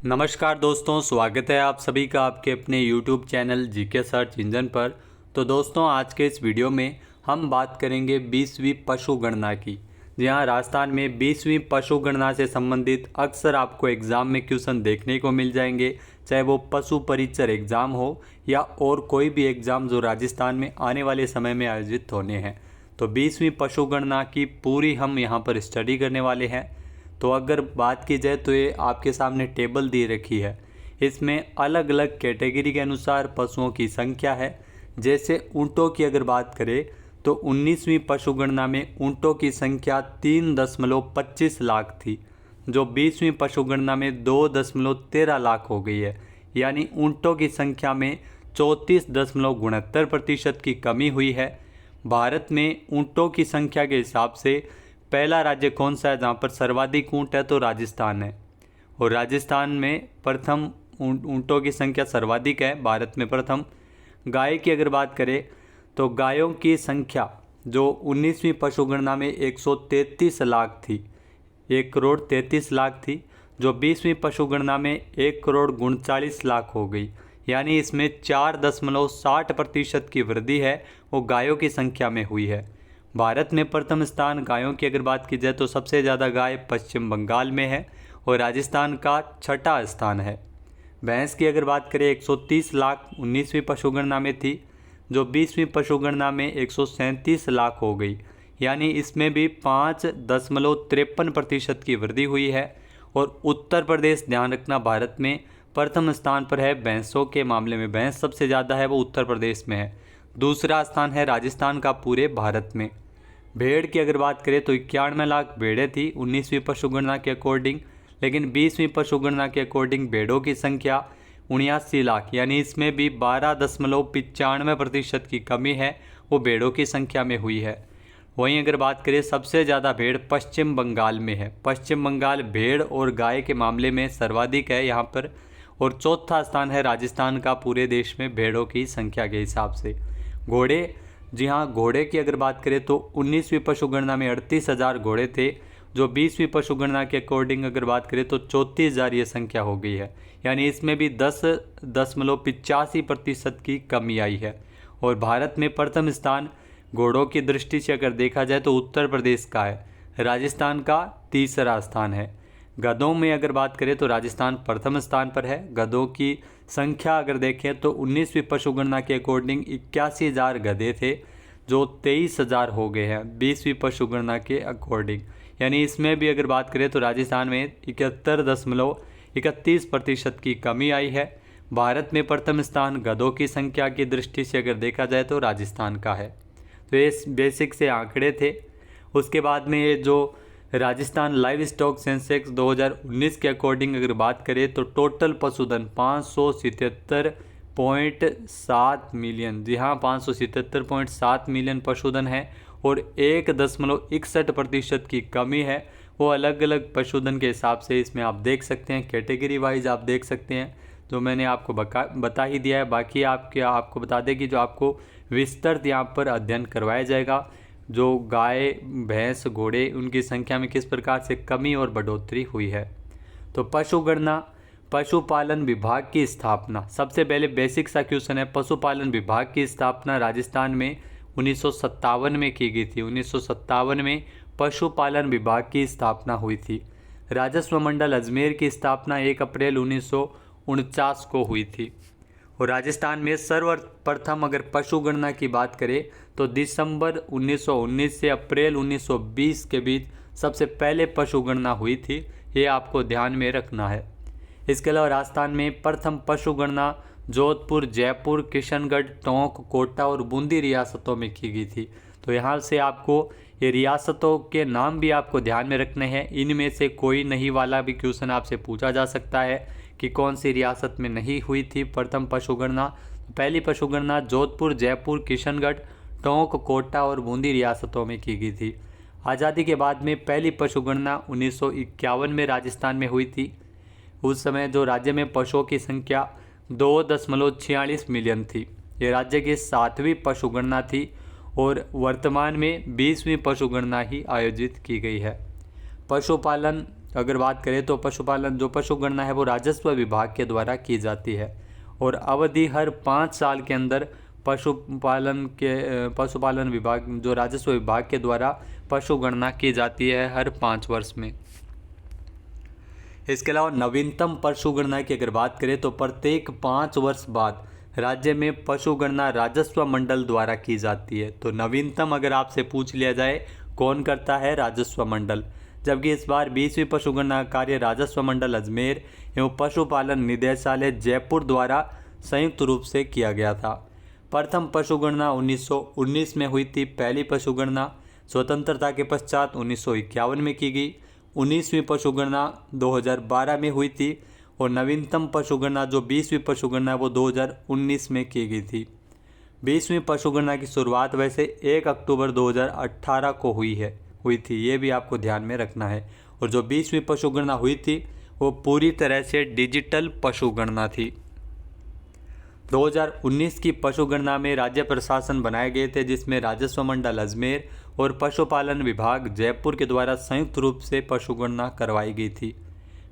नमस्कार दोस्तों, स्वागत है आप सभी का आपके अपने YouTube channel GK search engine पर। तो दोस्तों, आज के इस वीडियो में हम बात करेंगे 20वीं पशु गणना की। जी हाँ, राजस्थान में 20वीं पशु गणना से संबंधित अक्सर आपको एग्ज़ाम में क्वेश्चन देखने को मिल जाएंगे, चाहे वो पशु परिचर एग्ज़ाम हो या और कोई भी एग्ज़ाम जो राजस्थान में आने वाले समय में आयोजित होने हैं। तो 20वीं पशु गणना की पूरी हम यहाँ पर स्टडी करने वाले हैं। तो अगर बात की जाए तो ये आपके सामने टेबल दी रखी है। इसमें अलग अलग कैटेगरी के अनुसार पशुओं की संख्या है। जैसे ऊँटों की अगर बात करें तो 19वीं पशु गणना में ऊँटों की संख्या 3.25 लाख थी, जो 20वीं पशु गणना में 2.13 लाख हो गई है। यानी ऊँटों की संख्या में 34.69% की कमी हुई है। भारत में ऊँटों की संख्या के हिसाब से पहला राज्य कौन सा है जहाँ पर सर्वाधिक ऊँट है? तो राजस्थान है। और राजस्थान में प्रथम ऊँटों की संख्या सर्वाधिक है, भारत में प्रथम। गाय की अगर बात करें तो गायों की संख्या जो 19वीं पशु गणना में 133 लाख थी, 1,33,00,000 थी, जो 20वीं पशु गणना में 1,39,00,000 हो गई। यानी इसमें 4.60% की वृद्धि है, वो गायों की संख्या में हुई है। भारत में प्रथम स्थान गायों की अगर बात की जाए तो सबसे ज़्यादा गाय पश्चिम बंगाल में है और राजस्थान का छठा स्थान है। भैंस की अगर बात करें 130 लाख 19वीं पशु गणना में थी, जो 20वीं पशु गणना में 137 लाख हो गई। यानी इसमें भी 5.53% की वृद्धि हुई है। और उत्तर प्रदेश, ध्यान रखना, भारत में प्रथम स्थान पर है भैंसों के मामले में। भैंस सबसे ज़्यादा है वो उत्तर प्रदेश में है। दूसरा स्थान है राजस्थान का पूरे भारत में। भेड़ की अगर बात करें तो 91 लाख भेड़ें थी 19वीं पशु गणना के अकॉर्डिंग, लेकिन 20वीं पशु गणना के अकॉर्डिंग भेड़ों की संख्या 79 लाख, यानी इसमें भी 12.95% की कमी है, वो भेड़ों की संख्या में हुई है। वहीं अगर बात करें सबसे ज़्यादा भेड़ पश्चिम बंगाल में है। पश्चिम बंगाल भेड़ और गाय के मामले में सर्वाधिक है यहाँ पर। और चौथा स्थान है राजस्थान का पूरे देश में भेड़ों की संख्या के हिसाब से। घोड़े, जी हाँ, घोड़े की अगर बात करें तो 19वीं पशु गणना में 38,000 घोड़े थे, जो 20वीं पशु गणना के अकॉर्डिंग अगर बात करें तो 34,000 ये संख्या हो गई है। यानी इसमें भी 10.85% की कमी आई है। और भारत में प्रथम स्थान घोड़ों की दृष्टि से अगर देखा जाए तो उत्तर प्रदेश का है, राजस्थान का तीसरा स्थान है। गधों में अगर बात करें तो राजस्थान प्रथम स्थान पर है। गधों की संख्या अगर देखें तो 19वीं पशु गणना के अकॉर्डिंग 81,000 गधे थे, जो 23,000 हो गए हैं 20वीं पशु गणना के अकॉर्डिंग। यानी इसमें भी अगर बात करें तो राजस्थान में 71.31% की कमी आई है। भारत में प्रथम स्थान गधों की संख्या की दृष्टि से अगर देखा जाए तो राजस्थान का है। तो ये बेसिक से आंकड़े थे। उसके बाद में ये जो राजस्थान लाइव स्टॉक सेंसेक्स 2019 के अकॉर्डिंग अगर बात करें तो टोटल पशुधन 577.7 मिलियन, जी हाँ, 577.7 मिलियन पशुधन है। और 1.61% की कमी है, वो अलग अलग पशुधन के हिसाब से इसमें आप देख सकते हैं, कैटेगरी वाइज आप देख सकते हैं, जो मैंने आपको बता ही दिया है। बाकी आपको बता दें कि जो आपको विस्तृत यहाँ पर अध्ययन करवाया जाएगा, जो गाय, भैंस, घोड़े, उनकी संख्या में किस प्रकार से कमी और बढ़ोतरी हुई है। तो पशु गणना, पशुपालन विभाग की स्थापना, सबसे पहले बेसिक सा क्वेश्चन है। पशुपालन विभाग की स्थापना राजस्थान में 1957 में की गई थी। 1957 में पशुपालन विभाग की स्थापना हुई थी। राजस्व मंडल अजमेर की स्थापना 1 अप्रैल 1949 को हुई थी। और राजस्थान में सर्वप्रथम अगर पशु गणना की बात करें तो दिसंबर 1919 से अप्रैल 1920 के बीच सबसे पहले पशु गणना हुई थी। ये आपको ध्यान में रखना है। इसके अलावा राजस्थान में प्रथम पशु गणना जोधपुर, जयपुर, किशनगढ़, टोंक, कोटा और बूंदी रियासतों में की गई थी। तो यहाँ से आपको ये रियासतों के नाम भी आपको ध्यान में रखने हैं। इनमें से कोई नहीं वाला भी क्वेश्चन आपसे पूछा जा सकता है कि कौन सी रियासत में नहीं हुई थी प्रथम पशु गणना। पहली पशु गणना जोधपुर, जयपुर, किशनगढ़, टोंक, कोटा और बूंदी रियासतों में की गई थी। आज़ादी के बाद में पहली पशु गणना 1951 में राजस्थान में हुई थी। उस समय जो राज्य में पशुओं की संख्या 2.46 मिलियन थी। ये राज्य की 7वीं पशु गणना थी और वर्तमान में 20वीं पशु गणना ही आयोजित की गई है। पशुपालन अगर बात करें तो पशुपालन जो पशुगणना है वो राजस्व विभाग के द्वारा की जाती है और अवधि हर 5 साल के अंदर पशुपालन विभाग जो राजस्व विभाग के द्वारा पशुगणना की जाती है हर 5 वर्ष में। इसके अलावा नवीनतम पशुगणना की अगर बात करें तो प्रत्येक 5 वर्ष बाद राज्य में पशुगणना राजस्व मंडल द्वारा की जाती है। तो नवीनतम अगर आपसे पूछ लिया जाए कौन करता है, राजस्व मंडल। जबकि इस बार 20वीं पशुगणना कार्य राजस्व मंडल अजमेर एवं पशुपालन निदेशालय जयपुर द्वारा संयुक्त रूप से किया गया था। प्रथम पशुगणना 1919 में हुई थी। पहली पशुगणना स्वतंत्रता के पश्चात 1951 में की गई। 19वीं पशुगणना 2012 में हुई थी और नवीनतम पशुगणना जो 20वीं पशुगणना वो 2019 में की गई थी। 20वीं पशुगणना की शुरुआत वैसे 1 अक्टूबर 2018 को हुई थी, ये भी आपको ध्यान में रखना है। और जो 20वीं पशुगणना हुई थी वो पूरी तरह से डिजिटल पशुगणना थी। 2019 की पशुगणना में राज्य प्रशासन बनाए गए थे जिसमें राजस्व मंडल अजमेर और पशुपालन विभाग जयपुर के द्वारा संयुक्त रूप से पशुगणना करवाई गई थी।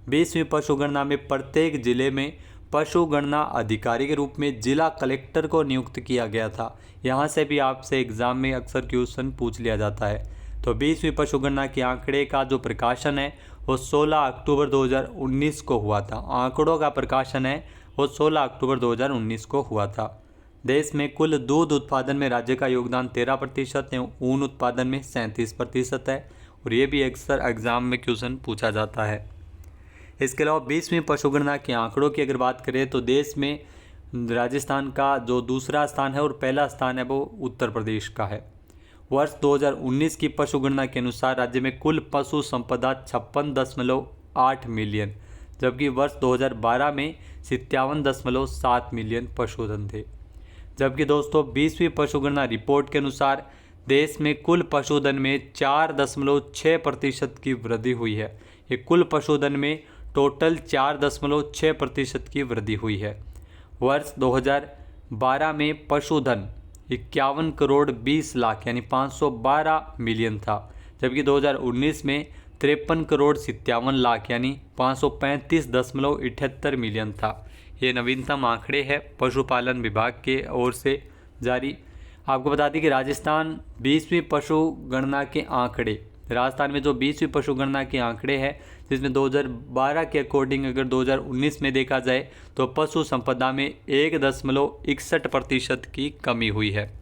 20वीं पशुगणना में प्रत्येक जिले में पशुगणना अधिकारी के रूप में जिला कलेक्टर को नियुक्त किया गया था। यहाँ से भी आपसे एग्जाम में अक्सर क्वेश्चन पूछ लिया जाता है। तो 20वीं पशुगणना के आंकड़े का जो प्रकाशन है वो 16 अक्टूबर 2019 को हुआ था। आंकड़ों का प्रकाशन है वो 16 अक्टूबर 2019 को हुआ था। देश में कुल दूध उत्पादन में राज्य का योगदान 13% एवं ऊन उत्पादन में 37% है और ये भी अक्सर एग्जाम में क्वेश्चन पूछा जाता है। इसके अलावा 20वीं पशुगणना के आंकड़ों की अगर बात करें तो देश में राजस्थान का जो दूसरा स्थान है और पहला स्थान है वो उत्तर प्रदेश का है। वर्ष 2019 की पशुगणना के अनुसार राज्य में कुल पशु संपदा 56.8 मिलियन, जबकि वर्ष 2012 में 57.7 मिलियन पशुधन थे। जबकि दोस्तों 20वीं पशुगणना रिपोर्ट के अनुसार देश में कुल पशुधन में 4.6% की वृद्धि हुई है। ये कुल पशुधन में टोटल 4.6% की वृद्धि हुई है। वर्ष 2012 में पशुधन 51 करोड़ 20 लाख यानी 512 मिलियन था, जबकि 2019 में 53 करोड़ 57 लाख यानी 535.78 मिलियन था। ये नवीनतम आंकड़े हैं पशुपालन विभाग के ओर से जारी। आपको बता दें कि राजस्थान 20वीं पशुगणना के आंकड़े, राजस्थान में जो 20वीं पशुगणना के आंकड़े हैं जिसमें 2012 के अकॉर्डिंग अगर 2019 में देखा जाए तो पशु संपदा में 1.61% की कमी हुई है।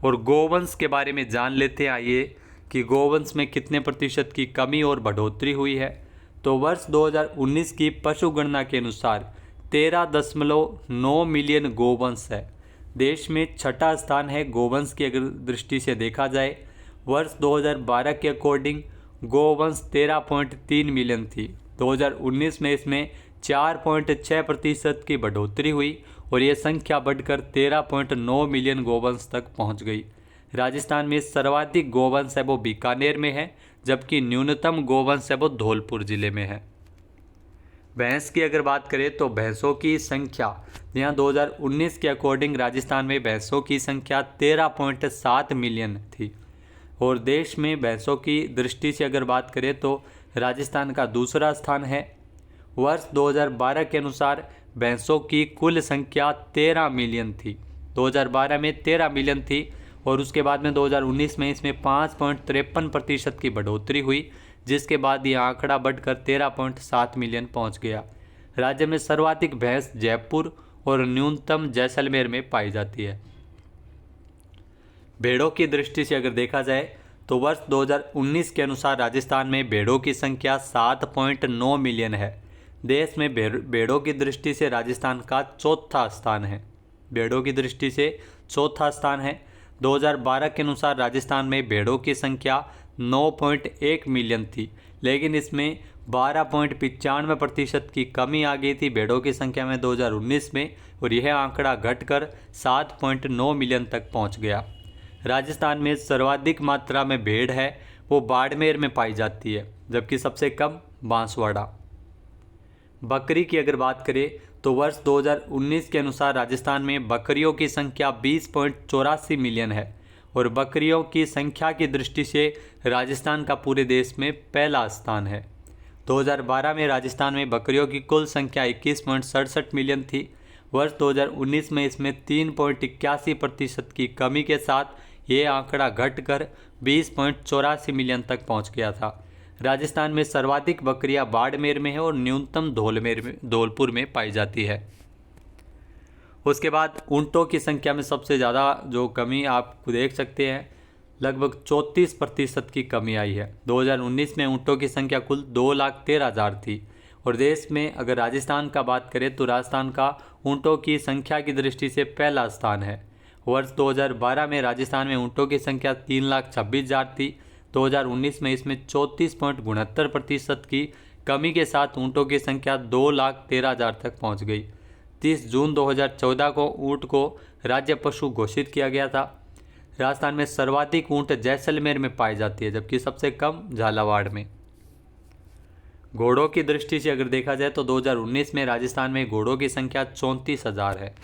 और गोवंश के बारे में जान लेते हैं आइए कि गोवंश में कितने प्रतिशत की कमी और बढ़ोतरी हुई है। तो वर्ष 2019 की पशुगणना के अनुसार 13.9 मिलियन गोवंश है। देश में छठा स्थान है गोवंश की अगर दृष्टि से देखा जाए। वर्ष 2012 के अकॉर्डिंग गोवंश 13.3 मिलियन थी। 2019 में इसमें 4.6% की बढ़ोतरी हुई और ये संख्या बढ़कर 13.9 मिलियन गोवंश तक पहुंच गई। राजस्थान में सर्वाधिक गोवंश है वो बीकानेर में है, जबकि न्यूनतम गोवंश है वो धौलपुर जिले में है। भैंस की अगर बात करें तो भैंसों की संख्या यहाँ 2019 के अकॉर्डिंग राजस्थान में भैंसों की संख्या 13.7 मिलियन थी और देश में भैंसों की दृष्टि से अगर बात करें तो राजस्थान का दूसरा स्थान है। वर्ष 2012 के अनुसार भैंसों की कुल संख्या 13 मिलियन थी। 2012 में 13 मिलियन थी और उसके बाद में 2019 में इसमें 5.53% की बढ़ोतरी हुई, जिसके बाद ये आंकड़ा बढ़कर 13.7 मिलियन पहुंच गया। राज्य में सर्वाधिक भैंस जयपुर और न्यूनतम जैसलमेर में पाई जाती है। भेड़ों की दृष्टि से अगर देखा जाए तो वर्ष 2019 के अनुसार राजस्थान में भेड़ों की संख्या 7.9 मिलियन है। देश में भेड़ों की दृष्टि से राजस्थान का चौथा स्थान है। भेड़ों की दृष्टि से चौथा स्थान है। 2012 के अनुसार राजस्थान में भेड़ों की संख्या 9.1 मिलियन थी, लेकिन इसमें 12.95% की कमी आ गई थी भेड़ों की संख्या में 2019 में और यह आंकड़ा घटकर 7.9 मिलियन तक पहुंच गया। राजस्थान में सर्वाधिक मात्रा में भेड़ है वो बाड़मेर में पाई जाती है, जबकि सबसे कम बांसवाड़ा। बकरी की अगर बात करें तो वर्ष 2019 के अनुसार राजस्थान में बकरियों की संख्या 20.84 मिलियन है और बकरियों की संख्या की दृष्टि से राजस्थान का पूरे देश में पहला स्थान है। 2012 में राजस्थान में बकरियों की कुल संख्या 21.67 मिलियन थी। वर्ष 2019 में इसमें 3.81% की कमी के साथ ये आंकड़ा घटकर 20.84 मिलियन तक पहुंच गया था। राजस्थान में सर्वाधिक बकरियां बाड़मेर में है और न्यूनतम धौलपुर में पाई जाती है। उसके बाद ऊँटों की संख्या में सबसे ज़्यादा जो कमी आप देख सकते हैं, लगभग 34% की कमी आई है। 2019 में ऊँटों की संख्या कुल 2,13,000 थी। और देश में अगर राजस्थान का बात करें तो राजस्थान का ऊँटों की संख्या की दृष्टि से पहला स्थान है। वर्ष 2012 में राजस्थान में ऊँटों की संख्या 3,26,000 थी। 2019 में इसमें 34.69% की कमी के साथ ऊँटों की संख्या 2,13,000 तक पहुँच गई। 30 जून 2014 को ऊँट को राज्य पशु घोषित किया गया था। राजस्थान में सर्वाधिक ऊँट जैसलमेर में पाई जाती है, जबकि सबसे कम झालावाड़ में। घोड़ों की दृष्टि से अगर देखा जाए तो 2019 में राजस्थान में घोड़ों की संख्या 34,000 है।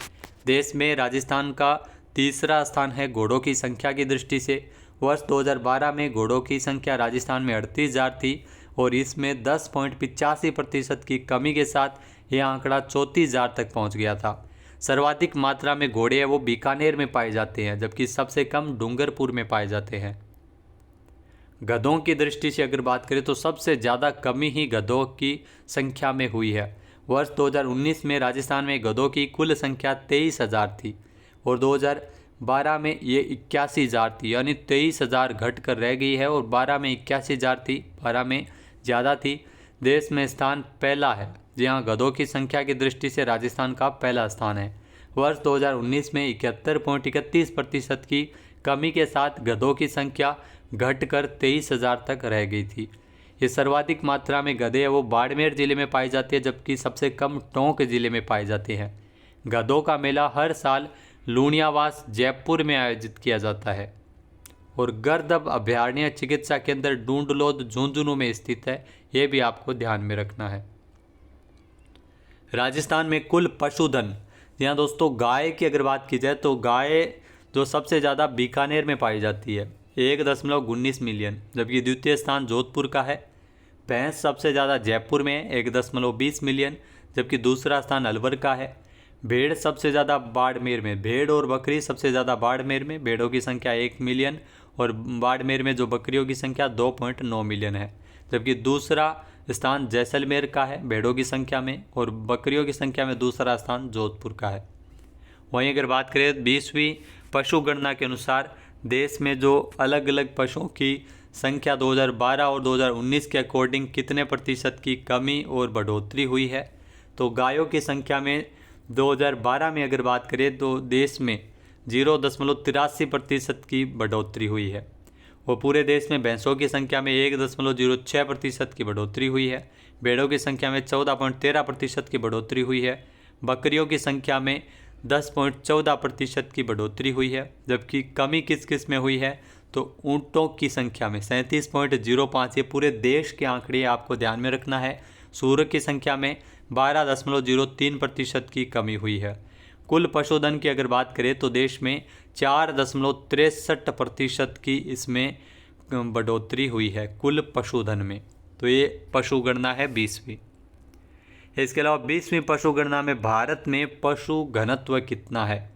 देश में राजस्थान का तीसरा स्थान है घोड़ों की संख्या की दृष्टि से। वर्ष 2012 में घोड़ों की संख्या राजस्थान में 38,000 थी और इसमें 10.85% की कमी के साथ यह आंकड़ा 34,000 तक पहुंच गया था। सर्वाधिक मात्रा में घोड़े हैं वो बीकानेर में पाए जाते हैं, जबकि सबसे कम डूंगरपुर में पाए जाते हैं। गधों की दृष्टि से अगर बात करें तो सबसे ज़्यादा कमी ही गधों की संख्या में हुई है। वर्ष 2019 में राजस्थान में गधों की कुल संख्या 23,000 थी और 2012 में ये 81,000 थी, यानी 23,000 घट कर रह गई है। और 12 में 81,000 थी, 12 में ज़्यादा थी। देश में स्थान पहला है। जी हाँ, गधों की संख्या की दृष्टि से राजस्थान का पहला स्थान है। वर्ष 2019 में 71.31% की कमी के साथ गधों की संख्या घटकर 23,000 तक रह गई थी। ये सर्वाधिक मात्रा में गधे हैं वो बाड़मेर जिले में पाई जाती है, जबकि सबसे कम टोंक जिले में पाए जाते हैं। गधों का मेला हर साल लूणियावास जयपुर में आयोजित किया जाता है और गर्दभ अभयारण्य चिकित्सा केंद्र डूंडलोद झुंझुनू में स्थित है। ये भी आपको ध्यान में रखना है। राजस्थान में कुल पशुधन, यहाँ दोस्तों गाय की अगर बात की जाए तो गाय जो सबसे ज़्यादा बीकानेर में पाई जाती है 1.19 मिलियन, जबकि द्वितीय स्थान जोधपुर का है। भैंस सबसे ज़्यादा जयपुर में 1.20 मिलियन, जबकि दूसरा स्थान अलवर का है। भेड़ सबसे ज़्यादा बाड़मेर में, भेड़ और बकरी सबसे ज़्यादा बाड़मेर में, भेड़ों की संख्या 1 मिलियन और बाड़मेर में जो बकरियों की संख्या 2.9 मिलियन है, जबकि दूसरा स्थान जैसलमेर का है भेड़ों की संख्या में और बकरियों की संख्या में दूसरा स्थान जोधपुर का है। वहीं अगर बात करें 20वीं पशु गणना के अनुसार देश में जो अलग अलग पशुओं की संख्या 2012 और 2019 के अकॉर्डिंग कितने प्रतिशत की कमी और बढ़ोतरी हुई है, तो गायों की संख्या में 2012 में अगर बात करें तो देश में 0.83% की बढ़ोतरी हुई है। वो पूरे देश में भैंसों की संख्या में 1.06% की बढ़ोतरी हुई है। भेड़ों की संख्या में 14.13% की बढ़ोतरी हुई है। बकरियों की संख्या में 10.14% की बढ़ोतरी हुई है। जबकि कमी किस किस में हुई है, तो ऊँटों की संख्या में 37.05, ये पूरे देश के आंकड़े आपको ध्यान में रखना है। सूअर की संख्या में 12.03% की कमी हुई है। कुल पशुधन की अगर बात करें तो देश में 4.63% की इसमें बढ़ोतरी हुई है कुल पशुधन में। तो ये पशु गणना है 20वीं। इसके अलावा 20वीं पशु गणना में भारत में पशु घनत्व कितना है।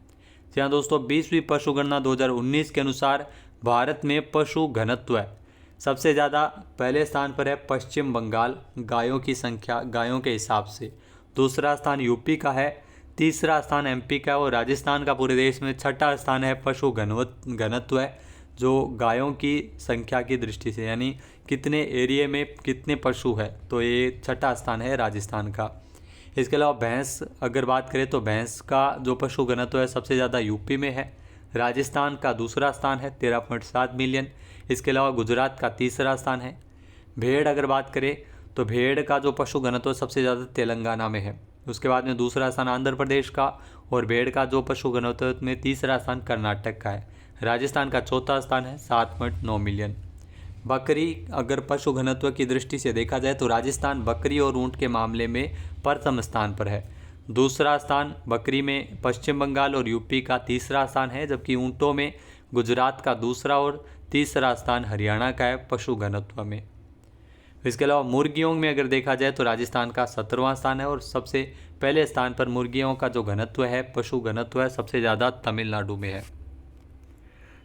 जी हाँ दोस्तों, 20वीं पशु गणना 2019 के अनुसार भारत में पशु घनत्व है सबसे ज़्यादा पहले स्थान पर है पश्चिम बंगाल गायों की संख्या गायों के हिसाब से। दूसरा स्थान यूपी का है। तीसरा स्थान एमपी का है और राजस्थान का पूरे देश में छठा स्थान है पशु घनत्व है जो गायों की संख्या की दृष्टि से, यानी कितने एरिया में कितने पशु है, तो ये छठा स्थान है राजस्थान का। इसके अलावा भैंस अगर बात करें तो भैंस का जो पशु घनत्व है सबसे ज़्यादा यूपी में है। राजस्थान का दूसरा स्थान है 13.7 मिलियन। इसके अलावा गुजरात का तीसरा स्थान है। भेड़ अगर बात करें तो भेड़ का जो पशु घनत्व सबसे ज़्यादा तेलंगाना में है। उसके बाद में दूसरा स्थान आंध्र प्रदेश का और भेड़ का जो पशु घनत्व में तीसरा स्थान कर्नाटक का है। राजस्थान का चौथा स्थान है 7.9 मिलियन। बकरी अगर पशु घनत्व की दृष्टि से देखा जाए तो राजस्थान बकरी और ऊँट के मामले में प्रथम स्थान पर है। दूसरा स्थान बकरी में पश्चिम बंगाल और यूपी का तीसरा स्थान है, जबकि ऊँटों में गुजरात का दूसरा और तीसरा स्थान हरियाणा का है पशु घनत्व में। इसके अलावा मुर्गियों में अगर देखा जाए तो राजस्थान का 17वां स्थान है और सबसे पहले स्थान पर मुर्गियों का जो घनत्व है, पशु घनत्व है, सबसे ज़्यादा तमिलनाडु में है।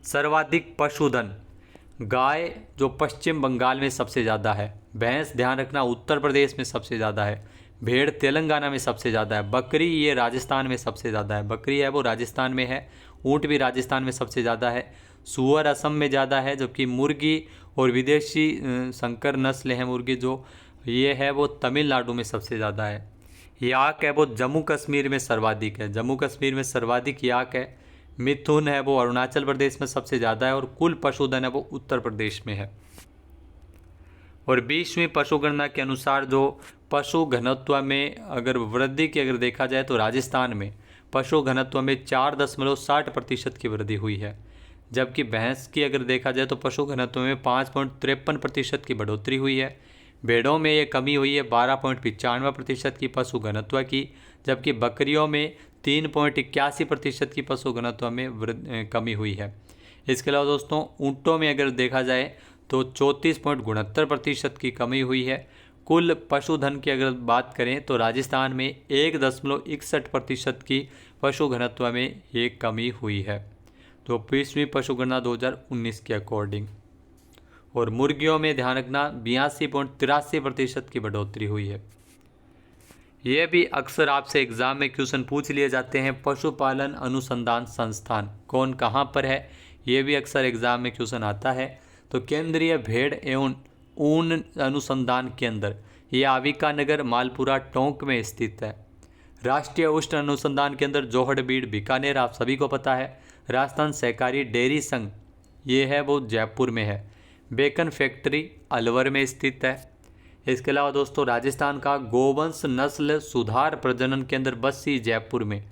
सर्वाधिक पशुधन गाय जो पश्चिम बंगाल में सबसे ज़्यादा है, भैंस ध्यान रखना उत्तर प्रदेश में सबसे ज़्यादा है, भेड़ तेलंगाना में सबसे ज़्यादा है, बकरी ये राजस्थान में सबसे ज़्यादा है, बकरी है वो राजस्थान में है, ऊँट भी राजस्थान में सबसे ज़्यादा है, सूअर असम में ज़्यादा है, जबकि मुर्गी और विदेशी संकर नस्ल है मुर्गी जो ये है वो तमिलनाडु में सबसे ज़्यादा है। याक है वो जम्मू कश्मीर में सर्वाधिक है, जम्मू कश्मीर में सर्वाधिक याक है। मिथुन है वो अरुणाचल प्रदेश में सबसे ज़्यादा है और कुल पशुधन है वो उत्तर प्रदेश में है। और 20वीं पशुगणना के अनुसार जो पशु घनत्व में अगर वृद्धि की अगर देखा जाए तो राजस्थान में पशु घनत्व में 4.60% की वृद्धि हुई है, जबकि भैंस की अगर देखा जाए तो पशु घनत्व में 5.53% की बढ़ोतरी हुई है। भेड़ों में ये कमी हुई है 12.95% की पशु घनत्व की, जबकि बकरियों में 3.81% की पशु घनत्व में कमी हुई है। इसके अलावा दोस्तों ऊँटों में अगर देखा जाए तो 34.69% की कमी हुई है। कुल पशुधन की अगर बात करें तो राजस्थान में 1.61% की पशु घनत्व में ये कमी हुई है, तो 20वीं पशुगणना 2019 के अकॉर्डिंग। और मुर्गियों में ध्यान रखना 82.83% की बढ़ोतरी हुई है। ये भी अक्सर आपसे एग्ज़ाम में क्वेश्चन पूछ लिए जाते हैं, पशुपालन अनुसंधान संस्थान कौन कहाँ पर है, ये भी अक्सर एग्ज़ाम में क्वेश्चन आता है। तो केंद्रीय भेड़ एवं ऊन अनुसंधान केंद्र ये आविका नगर मालपुरा टोंक में स्थित है। राष्ट्रीय उष्ण अनुसंधान केंद्र जोहड़बीड़ बीकानेर आप सभी को पता है। राजस्थान सहकारी डेयरी संघ ये है वो जयपुर में है। बेकन फैक्ट्री अलवर में स्थित है। इसके अलावा दोस्तों राजस्थान का गोवंश नस्ल सुधार प्रजनन केंद्र बस्सी जयपुर में।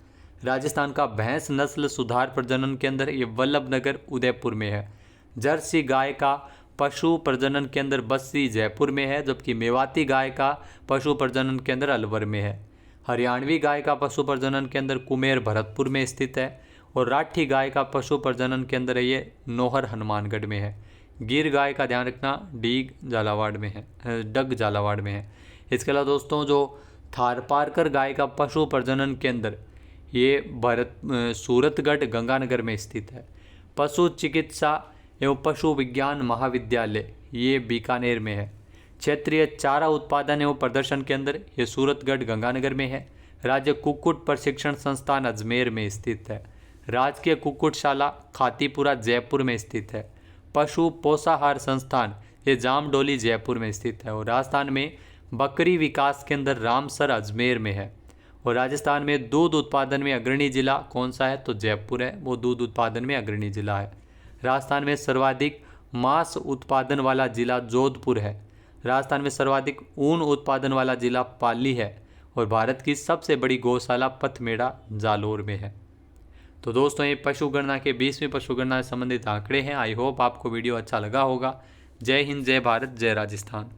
राजस्थान का भैंस नस्ल सुधार प्रजनन केंद्र ये वल्लभनगर उदयपुर में है। जर्सी गाय का पशु प्रजनन केंद्र बस्सी जयपुर में है, जबकि मेवाती गाय का पशु प्रजनन केंद्र अलवर में है। हरियाणवी गाय का पशु प्रजनन केंद्र कुमेर भरतपुर में स्थित है और राठी गाय का पशु प्रजनन केंद्र ये नोहर हनुमानगढ़ में है। गिर गाय का ध्यान रखना डग झालावाड़ में है। इसके अलावा दोस्तों जो थारपारकर गाय का पशु प्रजनन केंद्र ये सूरतगढ़ गंगानगर में स्थित है। पशु चिकित्सा एवं पशु विज्ञान महाविद्यालय ये बीकानेर में है। क्षेत्रीय चारा उत्पादन एवं प्रदर्शन केंद्र ये सूरतगढ़ गंगानगर में है। राज्य कुक्कुट प्रशिक्षण संस्थान अजमेर में स्थित है। राजकीय कुक्कुटशाला खातीपुरा जयपुर में स्थित है। पशु पोषाहार संस्थान ये जामडोली जयपुर में स्थित है। और राजस्थान में बकरी विकास केंद्र रामसर अजमेर में है। और राजस्थान में दूध उत्पादन में अग्रणी जिला कौन सा है तो जयपुर है, वो दूध उत्पादन में अग्रणी जिला है। राजस्थान में सर्वाधिक मांस उत्पादन वाला जिला जोधपुर है। राजस्थान में सर्वाधिक ऊन उत्पादन वाला जिला पाली है। और भारत की सबसे बड़ी गौशाला पथमेड़ा जालोर में है। तो दोस्तों ये पशुगणना के 20वीं पशुगणना से संबंधित आंकड़े हैं। आई होप आपको वीडियो अच्छा लगा होगा। जय हिंद, जय भारत, जय राजस्थान।